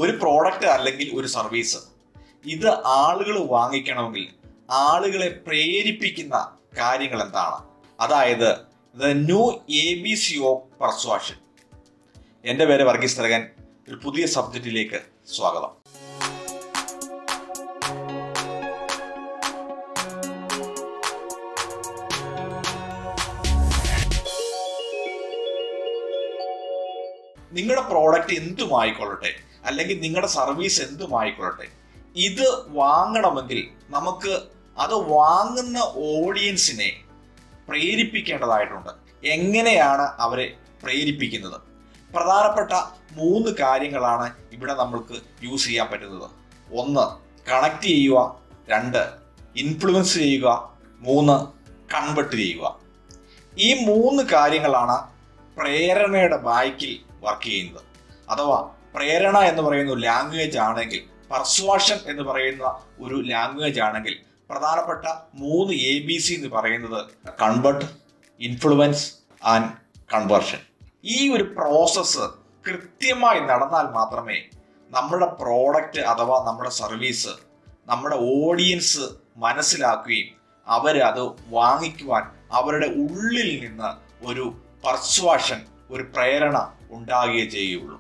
ഒരു പ്രോഡക്റ്റ് അല്ലെങ്കിൽ ഒരു സർവീസ് ഇത് ആളുകൾ വാങ്ങിക്കണമെങ്കിൽ ആളുകളെ പ്രേരിപ്പിക്കുന്ന കാര്യങ്ങൾ എന്താണ്? അതായത് ദ ന്യൂ ABC ഓഫ് പെർസ്വാഷൻ. എൻ്റെ പേര് വർഗീസ് തരകൻ. ഒരു പുതിയ സബ്ജക്റ്റിലേക്ക് സ്വാഗതം. നിങ്ങളുടെ പ്രോഡക്റ്റ് എന്തുമായിക്കൊള്ളട്ടെ അല്ലെങ്കിൽ നിങ്ങളുടെ സർവീസ് എന്തുമായിക്കൊള്ളട്ടെ, ഇത് വാങ്ങണമെങ്കിൽ നമുക്ക് അത് വാങ്ങുന്ന ഓഡിയൻസിനെ പ്രേരിപ്പിക്കേണ്ടതായിട്ടുണ്ട്. എങ്ങനെയാണ് അവരെ പ്രേരിപ്പിക്കുന്നത്? പ്രധാനപ്പെട്ട 3 കാര്യങ്ങളാണ് ഇവിടെ നമ്മൾക്ക് യൂസ് ചെയ്യാൻ പറ്റുന്നത്. 1, കണക്ട് ചെയ്യുക. 2, ഇൻഫ്ലുവൻസ് ചെയ്യുക. 3, കൺവെർട്ട് ചെയ്യുക. ഈ 3 കാര്യങ്ങളാണ് പ്രേരണയുടെ ബാക്കിൽ വർക്ക് ചെയ്യുന്നത്. അഥവാ പ്രേരണ എന്ന് പറയുന്ന ലാംഗ്വേജ് ആണെങ്കിൽ, പെർസ്വാഷൻ എന്ന് പറയുന്ന ഒരു ലാംഗ്വേജ് ആണെങ്കിൽ, പ്രധാനപ്പെട്ട 3 ABC എന്ന് പറയുന്നത് കൺവെർട്ട്, ഇൻഫ്ലുവൻസ് ആൻഡ് കൺവേർഷൻ. ഈ ഒരു പ്രോസസ്സ് കൃത്യമായി നടന്നാൽ മാത്രമേ നമ്മുടെ പ്രോഡക്റ്റ് അഥവാ നമ്മുടെ സർവീസ് നമ്മുടെ ഓഡിയൻസ് മനസ്സിലാക്കുകയും അവരത് വാങ്ങിക്കുവാൻ അവരുടെ ഉള്ളിൽ നിന്ന് ഒരു പെർസ്വാഷൻ, ഒരു പ്രേരണ ഉണ്ടാകുകയേ ചെയ്യുള്ളൂ.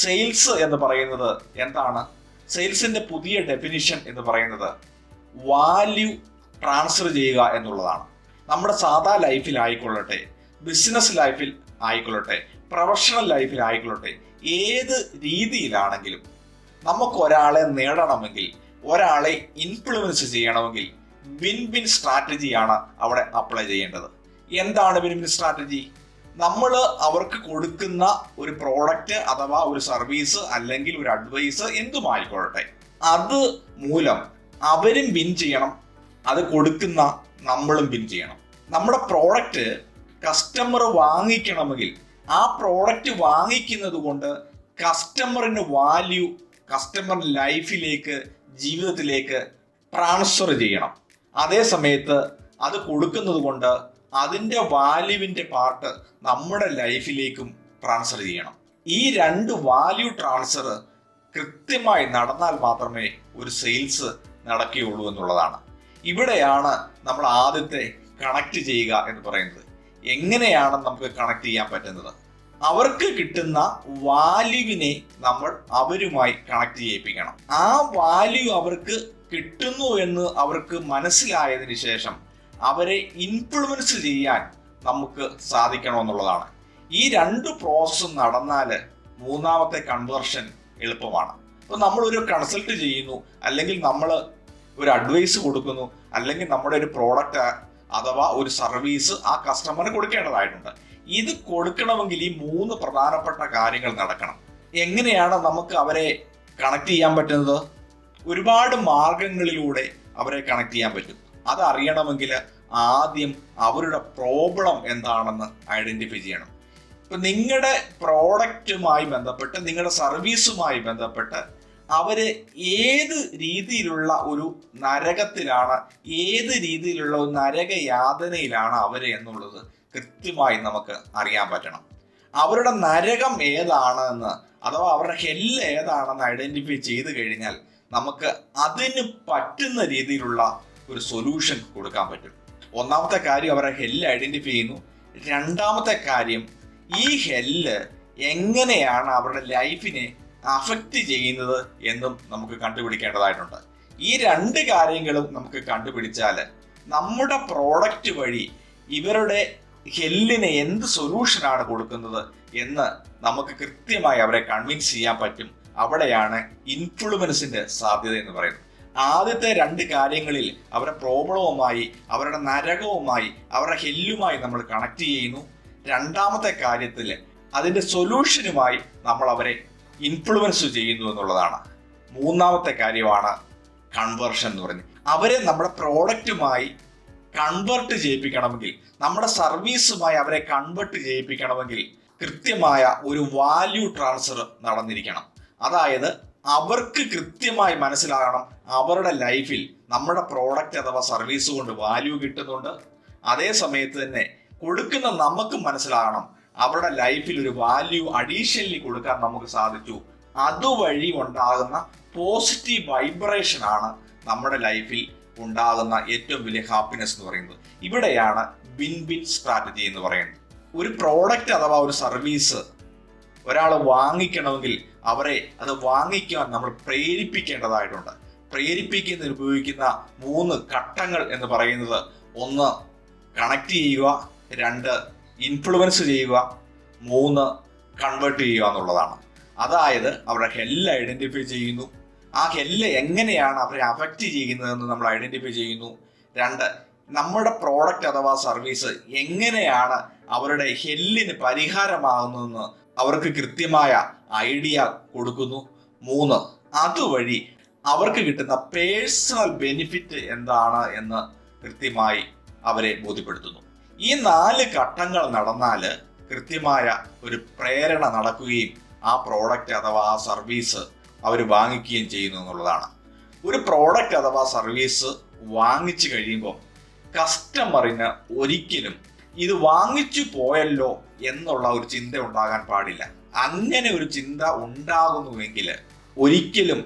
സെയിൽസ് എന്ന് പറയുന്നത് എന്താണ്? സെയിൽസിന്റെ പുതിയ ഡെഫിനിഷൻ എന്ന് പറയുന്നത് വാല്യൂ ട്രാൻസ്ഫർ ചെയ്യുക എന്നുള്ളതാണ്. നമ്മുടെ സാധാ ലൈഫിൽ ആയിക്കൊള്ളട്ടെ, ബിസിനസ് ലൈഫിൽ ആയിക്കൊള്ളട്ടെ, പ്രൊഫഷണൽ ലൈഫിൽ ആയിക്കൊള്ളട്ടെ, ഏത് രീതിയിലാണെങ്കിലും നമുക്ക് ഒരാളെ നേടണമെങ്കിൽ, ഒരാളെ ഇൻഫ്ലുവൻസ് ചെയ്യണമെങ്കിൽ വിൻ വിൻ സ്ട്രാറ്റജിയാണ് അവിടെ അപ്ലൈ ചെയ്യേണ്ടത്. എന്താണ് വിൻ വിൻ സ്ട്രാറ്റജി? നമ്മൾ അവർക്ക് കൊടുക്കുന്ന ഒരു പ്രോഡക്റ്റ് അഥവാ ഒരു സർവീസ് അല്ലെങ്കിൽ ഒരു അഡ്വൈസ് എന്തുമായിക്കൊള്ളട്ടെ, അത് മൂലം അവരും വിൻ ചെയ്യണം, അത് കൊടുക്കുന്ന നമ്മളും വിൻ ചെയ്യണം. നമ്മുടെ പ്രോഡക്റ്റ് കസ്റ്റമർ വാങ്ങിക്കണമെങ്കിൽ ആ പ്രോഡക്റ്റ് വാങ്ങിക്കുന്നത് കൊണ്ട് കസ്റ്റമറിന് വാല്യൂ കസ്റ്റമർ ലൈഫിലേക്ക്, ജീവിതത്തിലേക്ക് ട്രാൻസ്ഫർ ചെയ്യണം. അതേ സമയത്ത് അത് കൊടുക്കുന്നത് കൊണ്ട് അതിൻ്റെ വാല്യൂവിൻ്റെ പാർട്ട് നമ്മുടെ ലൈഫിലേക്കും ട്രാൻസ്ഫർ ചെയ്യണം. ഈ 2 വാല്യൂ ട്രാൻസ്ഫർ കൃത്യമായി നടന്നാൽ മാത്രമേ ഒരു സെയിൽസ് നടക്കുകയുള്ളൂ എന്നുള്ളതാണ്. ഇവിടെയാണ് നമ്മൾ ആദ്യത്തെ കണക്ട് ചെയ്യുക എന്ന് പറയുന്നത്. എങ്ങനെയാണ് നമുക്ക് കണക്ട് ചെയ്യാൻ പറ്റുന്നത്? അവർക്ക് കിട്ടുന്ന വാല്യൂവിനെ നമ്മൾ അവരുമായി കണക്ട് ചെയ്യിപ്പിക്കണം. ആ വാല്യൂ അവർക്ക് കിട്ടുന്നു എന്ന് അവർക്ക് മനസ്സിലായതിനു ശേഷം അവരെ ഇൻഫ്ലുവൻസ് ചെയ്യാൻ നമുക്ക് സാധിക്കണമെന്നുള്ളതാണ്. ഈ 2 പ്രോസസ്സും നടന്നാൽ 3ാമത്തെ കൺവേർഷൻ എളുപ്പമാണ്. അപ്പോൾ നമ്മളൊരു കൺസൾട്ട് ചെയ്യുന്നു, അല്ലെങ്കിൽ നമ്മൾ ഒരു അഡ്വൈസ് കൊടുക്കുന്നു, അല്ലെങ്കിൽ നമ്മുടെ ഒരു പ്രോഡക്റ്റ് അഥവാ ഒരു സർവീസ് ആ കസ്റ്റമറിന് കൊടുക്കേണ്ടതായിട്ടുണ്ട്. ഇത് കൊടുക്കണമെങ്കിൽ ഈ 3 പ്രധാനപ്പെട്ട കാര്യങ്ങൾ നടക്കണം. എങ്ങനെയാണ് നമുക്ക് അവരെ കണക്ട് ചെയ്യാൻ പറ്റുന്നത്? ഒരുപാട് മാർഗങ്ങളിലൂടെ അവരെ കണക്ട് ചെയ്യാൻ പറ്റും. അതറിയണമെങ്കിൽ ആദ്യം അവരുടെ പ്രോബ്ലം എന്താണെന്ന് ഐഡന്റിഫൈ ചെയ്യണം. ഇപ്പം നിങ്ങളുടെ പ്രോഡക്റ്റുമായി ബന്ധപ്പെട്ട്, നിങ്ങളുടെ സർവീസുമായി ബന്ധപ്പെട്ട് അവര് ഏത് രീതിയിലുള്ള ഒരു നരകത്തിലാണ്, ഏത് രീതിയിലുള്ള ഒരു നരകയാതനയിലാണ് അവര് എന്നുള്ളത് കൃത്യമായി നമുക്ക് അറിയാൻ പറ്റണം. അവരുടെ നരകം ഏതാണെന്ന് അഥവാ അവരുടെ ഹെല്ല് ഏതാണെന്ന് ഐഡന്റിഫൈ ചെയ്ത് കഴിഞ്ഞാൽ നമുക്ക് അതിന് പറ്റുന്ന രീതിയിലുള്ള ഒരു സൊല്യൂഷൻ കൊടുക്കാൻ പറ്റും. 1ാമത്തെ കാര്യം അവരുടെ ഹെല്ല് ഐഡന്റിഫൈ ചെയ്യുന്നു. 2ാമത്തെ കാര്യം ഈ ഹെല്ല് എങ്ങനെയാണ് അവരുടെ ലൈഫിനെ അഫക്റ്റ് ചെയ്യുന്നത് എന്നും നമുക്ക് കണ്ടുപിടിക്കേണ്ടതായിട്ടുണ്ട്. ഈ 2 കാര്യങ്ങളും നമുക്ക് കണ്ടുപിടിച്ചാൽ നമ്മുടെ പ്രോഡക്റ്റ് വഴി ഇവരുടെ ഹെല്ലിന് എന്ത് സൊല്യൂഷനാണ് കൊടുക്കുന്നത് എന്ന് നമുക്ക് കൃത്യമായി അവരെ കൺവിൻസ് ചെയ്യാൻ പറ്റും. അവിടെയാണ് ഇൻഫ്ലുവൻസിന്റെ സാധ്യത എന്ന് പറയുന്നത്. ആദ്യത്തെ 2 കാര്യങ്ങളിൽ അവരുടെ പ്രോബ്ലവുമായി, അവരുടെ നരകവുമായി, അവരുടെ ഹെല്ലുമായി നമ്മൾ കണക്ട് ചെയ്യുന്നു. 2ാമത്തെ കാര്യത്തിൽ അതിന്റെ സൊല്യൂഷനുമായി നമ്മൾ അവരെ ഇൻഫ്ലുവൻസ് ചെയ്യുന്നു എന്നുള്ളതാണ്. 3ാമത്തെ കാര്യമാണ് കൺവേർഷൻ എന്ന് പറയുന്നത്. അവരെ നമ്മുടെ പ്രോഡക്റ്റുമായി കൺവേർട്ട് ചെയ്യിപ്പിക്കണമെങ്കിൽ, നമ്മുടെ സർവീസുമായി അവരെ കൺവേർട്ട് ചെയ്യിപ്പിക്കണമെങ്കിൽ കൃത്യമായ ഒരു വാല്യൂ ട്രാൻസ്ഫർ നടന്നിരിക്കണം. അതായത് അവർക്ക് കൃത്യമായി മനസ്സിലാകണം അവരുടെ ലൈഫിൽ നമ്മുടെ പ്രോഡക്റ്റ് അഥവാ സർവീസ് കൊണ്ട് വാല്യൂ കിട്ടുന്നുണ്ട്. അതേ സമയത്ത് തന്നെ കൊടുക്കുന്ന നമുക്ക് മനസ്സിലാകണം അവരുടെ ലൈഫിൽ ഒരു വാല്യൂ അഡീഷണലി കൊടുക്കാൻ നമുക്ക് സാധിച്ചു. അതുവഴി ഉണ്ടാകുന്ന പോസിറ്റീവ് വൈബ്രേഷൻ ആണ് നമ്മുടെ ലൈഫിൽ ഉണ്ടാകുന്ന ഏറ്റവും വലിയ ഹാപ്പിനെസ് എന്ന് പറയുന്നത്. ഇവിടെയാണ് വിൻ വിൻ സ്ട്രാറ്റജി എന്ന് പറയുന്നത്. ഒരു പ്രോഡക്റ്റ് അഥവാ ഒരു സർവീസ് ഒരാൾ വാങ്ങിക്കണമെങ്കിൽ അവരെ അത് വാങ്ങിക്കാൻ നമ്മൾ പ്രേരിപ്പിക്കേണ്ടതായിട്ടുണ്ട്. പ്രേരിപ്പിക്കുന്നതിന് ഉപയോഗിക്കുന്ന 3 ഘട്ടങ്ങൾ എന്ന് പറയുന്നത് 1 കണക്ട് ചെയ്യുക, 2 ഇൻഫ്ലുവൻസ് ചെയ്യുക, 3 കൺവേർട്ട് ചെയ്യുക എന്നുള്ളതാണ്. അതായത് അവരുടെ ഹെല്ല് ഐഡന്റിഫൈ ചെയ്യുന്നു, ആ ഹെല്ല് എങ്ങനെയാണ് അവരെ അഫക്റ്റ് ചെയ്യുന്നതെന്ന് നമ്മൾ ഐഡന്റിഫൈ ചെയ്യുന്നു. 2 നമ്മുടെ പ്രോഡക്റ്റ് അഥവാ സർവീസ് എങ്ങനെയാണ് അവരുടെ ഹെല്ലിന് പരിഹാരമാകുന്നതെന്ന് അവർക്ക് കൃത്യമായ ഐഡിയ കൊടുക്കുന്നു. 3 അതുവഴി അവർക്ക് കിട്ടുന്ന പേഴ്സണൽ ബെനിഫിറ്റ് എന്താണ് എന്ന് കൃത്യമായി അവരെ ബോധ്യപ്പെടുത്തുന്നു. ഈ 4 ഘട്ടങ്ങൾ നടന്നാൽ കൃത്യമായ ഒരു പ്രേരണ നടക്കുകയും ആ പ്രോഡക്റ്റ് അഥവാ ആ സർവീസ് അവർ വാങ്ങിക്കുകയും ചെയ്യുന്നു എന്നുള്ളതാണ്. ഒരു പ്രോഡക്റ്റ് അഥവാ സർവീസ് വാങ്ങിച്ചു കഴിയുമ്പോൾ കസ്റ്റമറിന് ഒരിക്കലും ഇത് വാങ്ങിച്ചു പോയല്ലോ എന്നുള്ള ഒരു ചിന്ത ഉണ്ടാകാൻ പാടില്ല. അങ്ങനെ ഒരു ചിന്ത ഉണ്ടാകുന്നുവെങ്കിൽ ഒരിക്കലും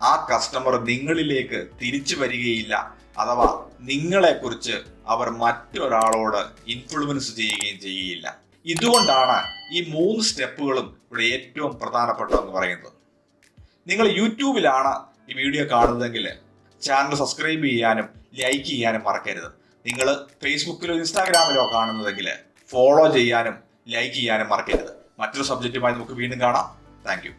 ആ കസ്റ്റമർ നിങ്ങളിലേക്ക് തിരിച്ചു വരികയില്ല, അഥവാ നിങ്ങളെക്കുറിച്ച് അവർ മറ്റൊരാളോട് ഇൻഫ്ലുവൻസ് ചെയ്യുകയും ചെയ്യുകയില്ല. ഇതുകൊണ്ടാണ് ഈ 3 സ്റ്റെപ്പുകളും ഇവിടെ ഏറ്റവും പ്രധാനപ്പെട്ടതെന്ന് പറയുന്നത്. നിങ്ങൾ യൂട്യൂബിലാണ് ഈ വീഡിയോ കാണുന്നതെങ്കിൽ ചാനൽ സബ്സ്ക്രൈബ് ചെയ്യാനും ലൈക്ക് ചെയ്യാനും മറക്കരുത്. നിങ്ങൾ ഫേസ്ബുക്കിലോ ഇൻസ്റ്റാഗ്രാമിലോ കാണുന്നതെങ്കിൽ ഫോളോ ചെയ്യാനും ലൈക്ക് ചെയ്യാനും മറക്കരുത്. മറ്റൊരു സബ്ജക്റ്റുമായി നമുക്ക് വീണ്ടും കാണാം. Thank you.